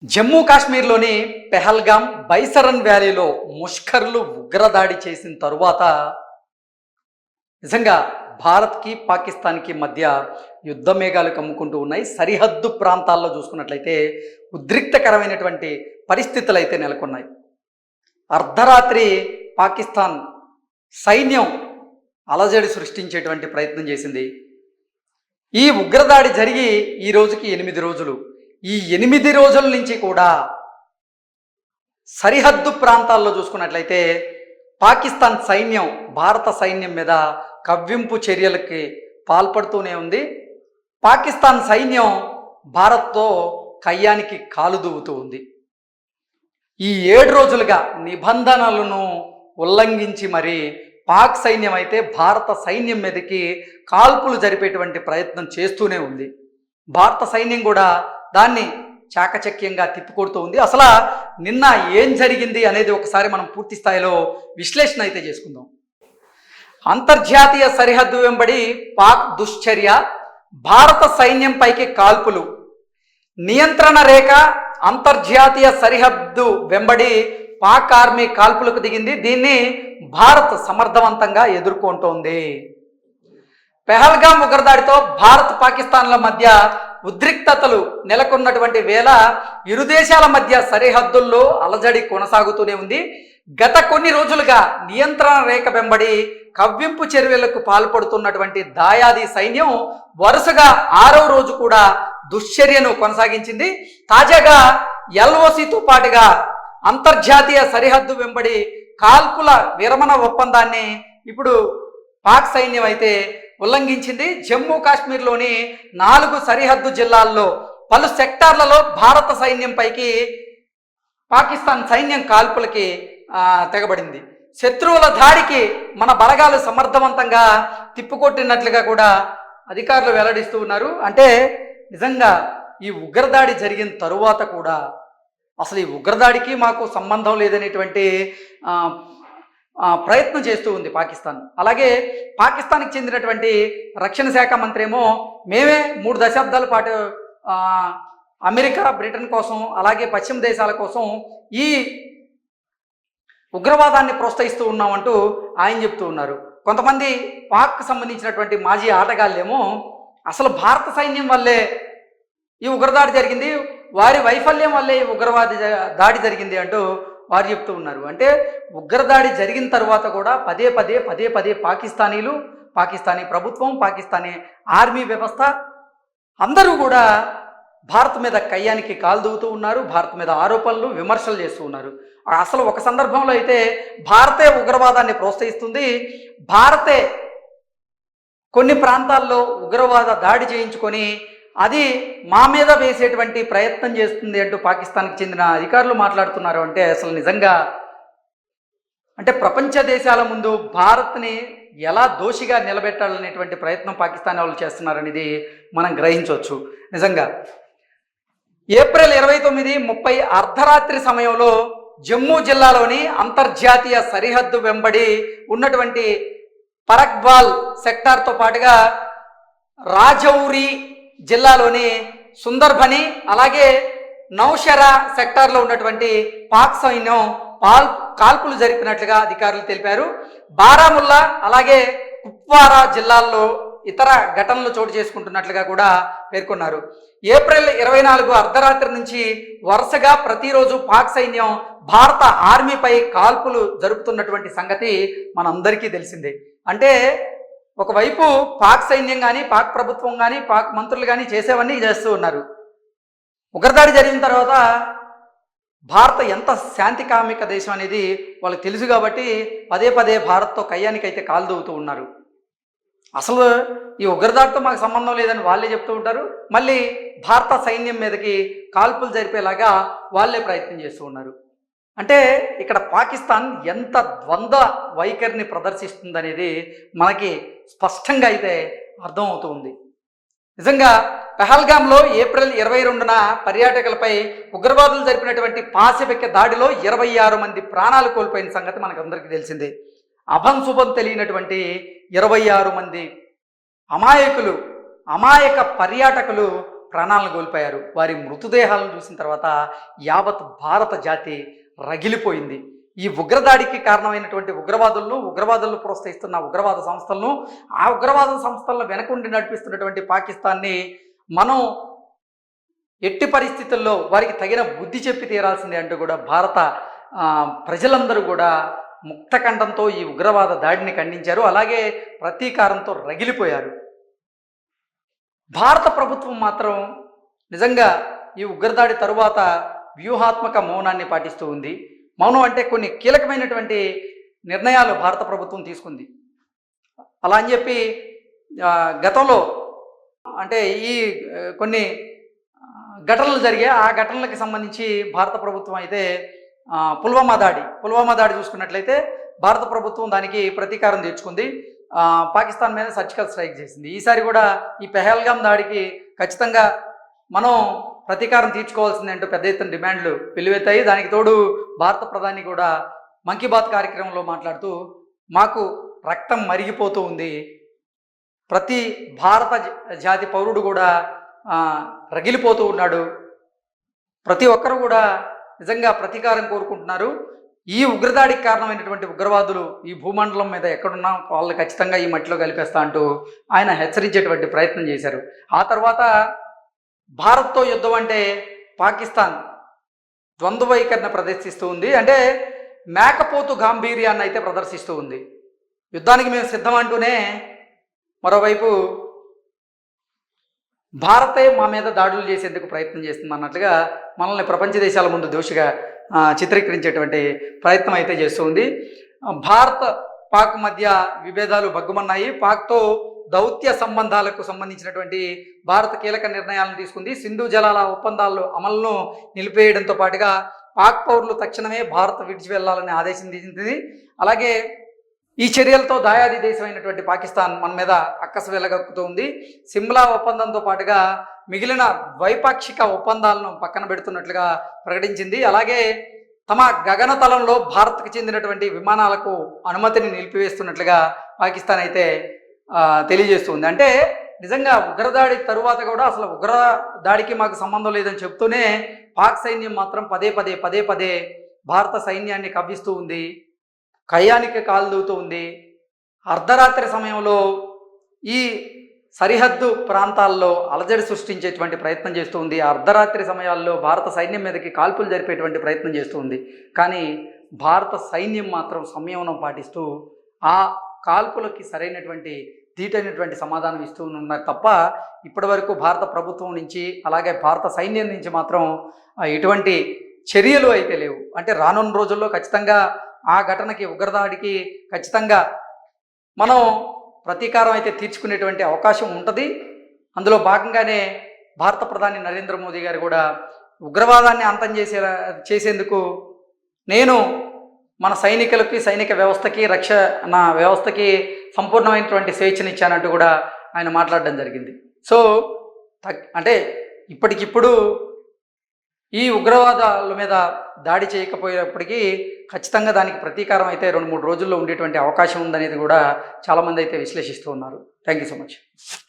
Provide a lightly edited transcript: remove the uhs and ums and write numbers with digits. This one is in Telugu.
జమ్మూ కాశ్మీర్లోని పెహల్గాం బైసరన్ వ్యాలీలో ముష్కర్లు ఉగ్రదాడి చేసిన తరువాత నిజంగా భారత్కి పాకిస్తాన్కి మధ్య యుద్ధ మేఘాలు కమ్ముకుంటూ ఉన్నాయి. సరిహద్దు ప్రాంతాల్లో చూసుకున్నట్లయితే ఉద్రిక్తకరమైనటువంటి పరిస్థితులు అయితే నెలకొన్నాయి. అర్ధరాత్రి పాకిస్తాన్ సైన్యం అలజడి సృష్టించేటువంటి ప్రయత్నం చేసింది. ఈ ఉగ్రదాడి జరిగి ఈ రోజుకి 8 రోజులు. ఈ 8 రోజుల నుంచి కూడా సరిహద్దు ప్రాంతాల్లో చూసుకున్నట్లయితే పాకిస్తాన్ సైన్యం భారత సైన్యం మీద కవ్వింపు చర్యలకి పాల్పడుతూనే ఉంది. పాకిస్తాన్ సైన్యం భారత్తో కయ్యానికి కాలు దువ్వుతూ ఉంది. ఈ 7 రోజులుగా నిబంధనలను ఉల్లంఘించి మరి పాక్ సైన్యం అయితే భారత సైన్యం మీదకి కాల్పులు జరిపేటువంటి ప్రయత్నం చేస్తూనే ఉంది. భారత సైన్యం కూడా దాన్ని చాకచక్యంగా తిప్పికొడుతూ ఉంది. అసలు నిన్న ఏం జరిగింది అనేది ఒకసారి మనం పూర్తి స్థాయిలో విశ్లేషణ అయితే చేసుకుందాం. అంతర్జాతీయ సరిహద్దు వెంబడి పాక్ దుశ్చర్య, భారత సైన్యంపైకి కాల్పులు. నియంత్రణ రేఖ అంతర్జాతీయ సరిహద్దు వెంబడి పాక్ ఆర్మీ కాల్పులకు దిగింది. దీన్ని భారత్ సమర్థవంతంగా ఎదుర్కొంటోంది. పెహల్గాం ఉగ్రదాడితో భారత్ పాకిస్తాన్ల మధ్య ఉద్రిక్తతలు నెలకొన్నటువంటి వేళ ఇరు దేశాల మధ్య సరిహద్దుల్లో అలజడి కొనసాగుతూనే ఉంది. గత కొన్ని రోజులుగా నియంత్రణ రేఖ వెంబడి కవ్వింపు చర్యలకు పాల్పడుతున్నటువంటి దాయాది సైన్యం వరుసగా 6వ రోజు కూడా దుశ్చర్యను కొనసాగించింది. తాజాగా ఎల్ఓసితో పాటుగా అంతర్జాతీయ సరిహద్దు వెంబడి కాల్పుల విరమణ ఒప్పందాన్ని ఇప్పుడు పాక్ సైన్యం అయితే ఉల్లంఘించింది. జమ్మూ కాశ్మీర్లోని 4 సరిహద్దు జిల్లాల్లో పలు సెక్టార్లలో భారత సైన్యంపైకి పాకిస్తాన్ సైన్యం కాల్పులకి తెగబడింది. శత్రువుల దాడికి మన బలగాలు సమర్థవంతంగా తిప్పుకొట్టినట్లుగా కూడా అధికారులు వెల్లడిస్తూ ఉన్నారు. అంటే నిజంగా ఈ ఉగ్రదాడి జరిగిన తరువాత కూడా అసలు ఈ ఉగ్రదాడికి మాకు సంబంధం లేదనేటువంటి ప్రయత్నం చేస్తూ ఉంది పాకిస్తాన్. అలాగే పాకిస్తాన్కి చెందినటువంటి రక్షణ శాఖ మంత్రి ఏమో మేమే 3 దశాబ్దాల పాటు అమెరికా, బ్రిటన్ కోసం అలాగే పశ్చిమ దేశాల కోసం ఈ ఉగ్రవాదాన్ని ప్రోత్సహిస్తూ ఉన్నామంటూ ఆయన చెప్తూ ఉన్నారు. కొంతమంది పాక్కి సంబంధించినటువంటి మాజీ ఆటగాళ్ళేమో అసలు భారత సైన్యం వల్లే ఈ ఉగ్రదాడి జరిగింది, వారి వైఫల్యం వల్లే ఈ ఉగ్రవాద దాడి జరిగింది అంటూ వారు చెప్తూ ఉన్నారు. అంటే ఉగ్రదాడి జరిగిన తర్వాత కూడా పదే పదే పాకిస్తానీలు, పాకిస్తానీ ప్రభుత్వం, పాకిస్తానీ ఆర్మీ వ్యవస్థ అందరూ కూడా భారత్ మీద కయ్యానికి కాలు దువ్వుతూ ఉన్నారు. భారత్ మీద ఆరోపణలు, విమర్శలు చేస్తూ ఉన్నారు. అసలు ఒక సందర్భంలో అయితే భారతే ఉగ్రవాదాన్ని ప్రోత్సహిస్తుంది, భారతే కొన్ని ప్రాంతాల్లో ఉగ్రవాద దాడి చేయించుకొని అది మా మీద వేసేటువంటి ప్రయత్నం చేస్తుంది అంటూ పాకిస్తాన్కి చెందిన అధికారులు మాట్లాడుతున్నారు. అంటే అసలు నిజంగా అంటే ప్రపంచ దేశాల ముందు భారత్ని ఎలా దోషిగా నిలబెట్టాలనేటువంటి ప్రయత్నం పాకిస్తాన్ వాళ్ళు చేస్తున్నారనేది మనం గ్రహించవచ్చు. నిజంగా ఏప్రిల్ 29, 30 అర్ధరాత్రి సమయంలో జమ్మూ జిల్లాలోని అంతర్జాతీయ సరిహద్దు వెంబడి ఉన్నటువంటి పరక్బాల్ సెక్టార్తో పాటుగా రాజౌరి జిల్లాలోని సుందర్బని అలాగే నౌషరా సెక్టార్లో ఉన్నటువంటి పాక్ సైన్యం కాల్పులు జరిపినట్లుగా అధికారులు తెలిపారు. బారాముల్లా అలాగే కుప్వారా జిల్లాల్లో ఇతర ఘటనలు చోటు చేసుకుంటున్నట్లుగా కూడా పేర్కొన్నారు. ఏప్రిల్ 24 అర్ధరాత్రి నుంచి వరుసగా ప్రతిరోజు పాక్ సైన్యం భారత ఆర్మీపై కాల్పులు జరుపుతున్నటువంటి సంగతి మనందరికీ తెలిసిందే. అంటే ఒకవైపు పాక్ సైన్యం కానీ, పాక్ ప్రభుత్వం కానీ, పాక్ మంత్రులు కానీ చేసేవన్నీ చేస్తూ ఉన్నారు. ఉగ్రదాడి జరిగిన తర్వాత భారత ఎంత శాంతికామిక దేశం అనేది వాళ్ళకి తెలుసు కాబట్టి పదే భారత్తో కయ్యానికైతే కాలు దువ్వుతూ ఉన్నారు. అసలు ఈ ఉగ్రదాడితో మాకు సంబంధం లేదని వాళ్ళే చెప్తూ ఉంటారు. మళ్ళీ భారత సైన్యం మీదకి కాల్పులు జరిపేలాగా వాళ్ళే ప్రయత్నం చేస్తూ ఉన్నారు. అంటే ఇక్కడ పాకిస్తాన్ ఎంత ద్వంద్వ వైఖరిని ప్రదర్శిస్తుందనేది మనకి స్పష్టంగా అయితే అర్థమవుతూ ఉంది. నిజంగా పెహల్గాంలో ఏప్రిల్ 22న పర్యాటకులపై ఉగ్రవాదులు జరిపినటువంటి పాశవిక దాడిలో 26 మంది ప్రాణాలు కోల్పోయిన సంగతి మనకు అందరికీ తెలిసిందే. అభంశుభం తెలియనటువంటి 26 మంది అమాయక పర్యాటకులు ప్రాణాలను కోల్పోయారు. వారి మృతదేహాలను చూసిన తర్వాత యావత్ భారత జాతి రగిలిపోయింది. ఈ ఉగ్రదాడికి కారణమైనటువంటి ఉగ్రవాదులను ప్రోత్సహిస్తున్న ఉగ్రవాద సంస్థలను, ఆ ఉగ్రవాద సంస్థలను వెనకుండి నడిపిస్తున్నటువంటి పాకిస్తాన్ని మనం ఎట్టి పరిస్థితుల్లో వారికి తగిన బుద్ధి చెప్పి తీరాల్సిందే అంటూ కూడా భారత ప్రజలందరూ కూడా ముక్తకంఠంతో ఈ ఉగ్రవాద దాడిని ఖండించారు. అలాగే ప్రతీకారంతో రగిలిపోయారు. భారత ప్రభుత్వం మాత్రం నిజంగా ఈ ఉగ్రదాడి తరువాత వ్యూహాత్మక మౌనాన్ని పాటిస్తూ ఉంది. మౌనం అంటే కొన్ని కీలకమైనటువంటి నిర్ణయాలు భారత ప్రభుత్వం తీసుకుంది. అలా అని చెప్పి గతంలో అంటే ఈ కొన్ని ఘటనలు జరిగాయి. ఆ ఘటనలకు సంబంధించి భారత ప్రభుత్వం అయితే పుల్వామా దాడి చూసుకున్నట్లయితే భారత ప్రభుత్వం దానికి ప్రతీకారం తీర్చుకుంది. పాకిస్తాన్ మీద సర్జికల్ స్ట్రైక్ చేసింది. ఈసారి కూడా ఈ పెహల్గాం దాడికి ఖచ్చితంగా మనం ప్రతీకారం తీర్చుకోవాల్సింది అంటూ పెద్ద ఎత్తున డిమాండ్లు వెల్లువెత్తాయి. దానికి తోడు భారత ప్రధాని కూడా మన్ కీ బాత్ కార్యక్రమంలో మాట్లాడుతూ మాకు రక్తం మరిగిపోతూ ఉంది, ప్రతి భారత జాతి పౌరుడు కూడా రగిలిపోతూ ఉన్నాడు, ప్రతి ఒక్కరు కూడా నిజంగా ప్రతీకారం కోరుకుంటున్నారు, ఈ ఉగ్రదాడికి కారణమైనటువంటి ఉగ్రవాదులు ఈ భూమండలం మీద ఎక్కడున్నా వాళ్ళు ఖచ్చితంగా ఈ మట్టిలో కలిపేస్తా అంటూ ఆయన హెచ్చరించేటువంటి ప్రయత్నం చేశారు. ఆ తర్వాత భారత్తో యుద్ధం అంటే పాకిస్తాన్ ద్వంద్వ వైఖరిన ప్రదర్శిస్తూ ఉంది. అంటే మేకపోతు గాంభీర్యాన్ని అయితే ప్రదర్శిస్తూ ఉంది. యుద్ధానికి మేము సిద్ధం అంటూనే మరోవైపు భారతే మా మీద దాడులు చేసేందుకు ప్రయత్నం చేస్తుంది అన్నట్లుగా మనల్ని ప్రపంచ దేశాల ముందు దోషిగా చిత్రీకరించేటువంటి ప్రయత్నం అయితే చేస్తుంది. భారత్ పాక్ మధ్య విభేదాలు భగ్గుమన్నాయి. పాక్తో దౌత్య సంబంధాలకు సంబంధించినటువంటి భారత కీలక నిర్ణయాలను తీసుకుంది. సింధు జలాల ఒప్పందాల్లో అమలును నిలిపేయడంతో పాటుగా పాక్ పౌరులు తక్షణమే భారత్ విడిచి వెళ్లాలని ఆదేశించింది. అలాగే ఈ చర్యలతో దాయాది దేశమైనటువంటి పాకిస్తాన్ మన మీద అక్కసు వెలగక్కుతూ ఉంది. సిమ్లా ఒప్పందంతో పాటుగా మిగిలిన ద్వైపాక్షిక ఒప్పందాలను పక్కన పెడుతున్నట్లుగా ప్రకటించింది. అలాగే తమ గగనతలంలో భారత్కు చెందినటువంటి విమానాలకు అనుమతిని నిలిపివేస్తున్నట్లుగా పాకిస్తాన్ అయితే తెలియజేస్తుంది. అంటే నిజంగా ఉగ్రదాడి తరువాత కూడా అసలు ఉగ్రదాడికి మాకు సంబంధం లేదని చెప్తూనే పాక్ సైన్యం మాత్రం పదే పదే భారత సైన్యాన్ని కవ్విస్తూ ఉంది, కయ్యానికి కాలుదూతూ ఉంది. అర్ధరాత్రి సమయంలో ఈ సరిహద్దు ప్రాంతాల్లో అలజడి సృష్టించేటువంటి ప్రయత్నం చేస్తూ ఉంది. అర్ధరాత్రి సమయాల్లో భారత సైన్యం మీదకి కాల్పులు జరిపేటువంటి ప్రయత్నం చేస్తూ ఉంది. కానీ భారత సైన్యం మాత్రం సంయమనం పాటిస్తూ ఆ కాల్పులకి సరైనటువంటి ధీటైనటువంటి సమాధానం ఇస్తూ ఉన్నారు తప్ప ఇప్పటి వరకు భారత ప్రభుత్వం నుంచి అలాగే భారత సైన్యం నుంచి మాత్రం ఎటువంటి చర్యలు అయితే లేవు. అంటే రానున్న రోజుల్లో ఖచ్చితంగా ఆ ఘటనకి ఉగ్రదాడికి ఖచ్చితంగా మనం ప్రతీకారం అయితే తీర్చుకునేటువంటి అవకాశం ఉంటుంది. అందులో భాగంగానే భారత ప్రధాని నరేంద్ర మోదీ గారు కూడా ఉగ్రవాదాన్ని అంతం చేసేందుకు నేను మన సైనికులకి, సైనిక వ్యవస్థకి, రక్షణ వ్యవస్థకి సంపూర్ణమైనటువంటి స్వేచ్ఛనిచ్చానంటూ కూడా ఆయన మాట్లాడడం జరిగింది. సో అంటే ఇప్పటికిప్పుడు ఈ ఉగ్రవాదాల మీద దాడి చేయకపోయేప్పటికీ ఖచ్చితంగా దానికి ప్రతీకారం అయితే 2-3 రోజుల్లో ఉండేటువంటి అవకాశం ఉందనేది కూడా చాలామంది అయితే విశ్లేషిస్తూ ఉన్నారు. Thank you so much.